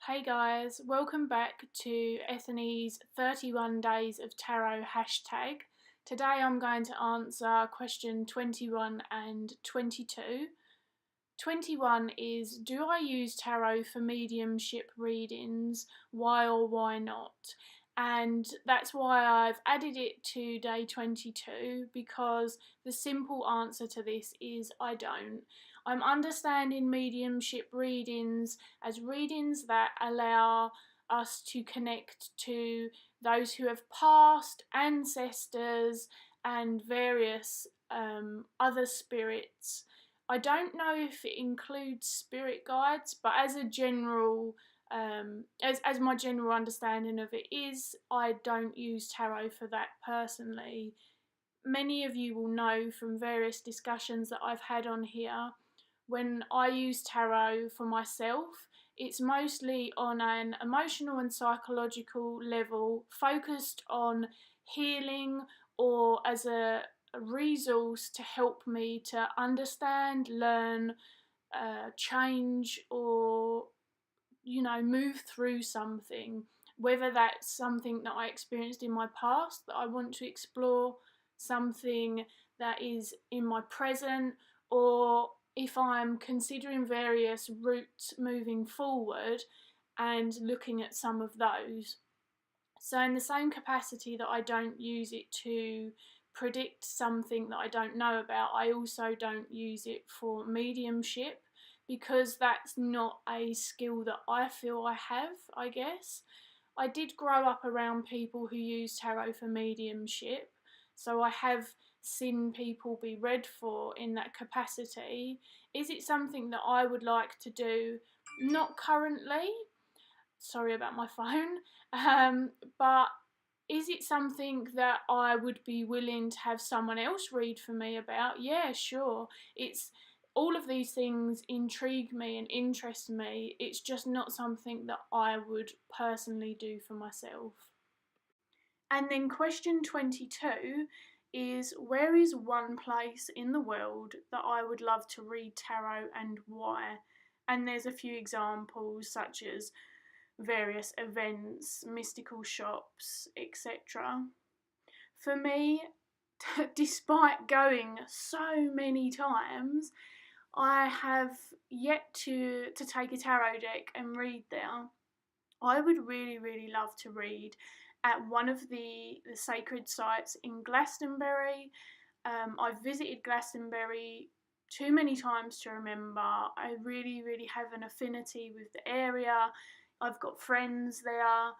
Hey guys, welcome back to Ethony's 31 Days of Tarot hashtag. Today I'm going to answer question 21 and 22. 21 is, do I use tarot for mediumship readings? Why or why not? And that's why I've added it to day 22, because the simple answer to this is I don't. I'm understanding mediumship readings as readings that allow us to connect to those who have passed, ancestors, and various other spirits. I don't know if it includes spirit guides, but as a general, as my general understanding of it is, I don't use tarot for that personally. Many of you will know from various discussions that I've had on here, when I use tarot for myself, it's mostly on an emotional and psychological level, focused on healing or as a resource to help me to understand, learn, change, or move through something, whether that's something that I experienced in my past that I want to explore, something that is in my present, or if I'm considering various routes moving forward and looking at some of those. So in the same capacity that I don't use it to predict something that I don't know about, I also don't use it for mediumship, because that's not a skill that I feel I have, I guess. I did grow up around people who use tarot for mediumship, so I have seen people be read for in that capacity. Is it something that I would like to do? Not currently. Sorry about my phone. But is it something that I would be willing to have someone else read for me about? Yeah, sure. It's all of these things intrigue me and interest me. It's just not something that I would personally do for myself. And then question 22 is, where is one place in the world that I would love to read tarot and why? And there's a few examples such as various events, mystical shops, etc. For me, despite going so many times, I have yet to take a tarot deck and read there. I would really, really love to read at one of the sacred sites in Glastonbury. I've visited Glastonbury too many times to remember. I really, really have an affinity with the area. I've got friends there.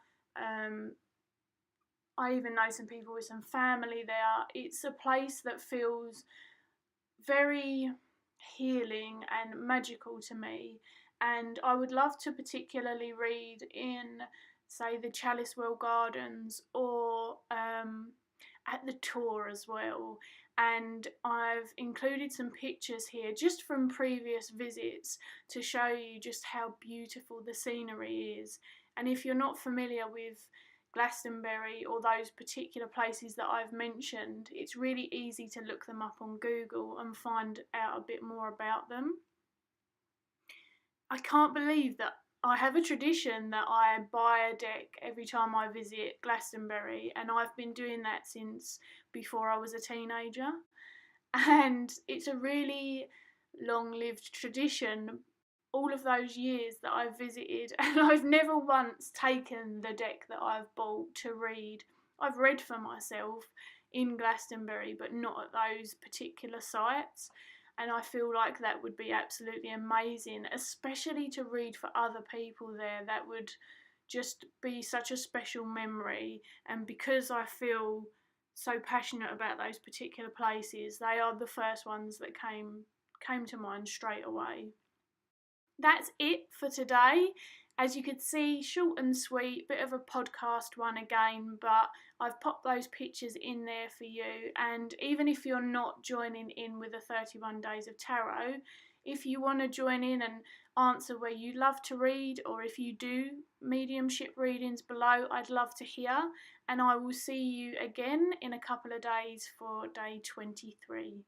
I even know some people with some family there. It's a place that feels very healing and magical to me, and I would love to particularly read in, say, the Chalicewell Gardens or at the Tor as well. And I've included some pictures here just from previous visits to show you just how beautiful the scenery is. And if you're not familiar with Glastonbury or those particular places that I've mentioned, it's really easy to look them up on Google and find out a bit more about them. I can't believe that I have a tradition that I buy a deck every time I visit Glastonbury, and I've been doing that since before I was a teenager. And it's a really long-lived tradition, all of those years that I've visited, and I've never once taken the deck that I've bought to read. I've read for myself in Glastonbury, but not at those particular sites. And I feel like that would be absolutely amazing, especially to read for other people there. That would just be such a special memory. And because I feel so passionate about those particular places, they are the first ones that came to mind straight away. That's it for today. As you could see, short and sweet, bit of a podcast one again, but I've popped those pictures in there for you. And even if you're not joining in with the 31 Days of Tarot, if you want to join in and answer where you love to read, or if you do mediumship readings below, I'd love to hear. And I will see you again in a couple of days for day 23.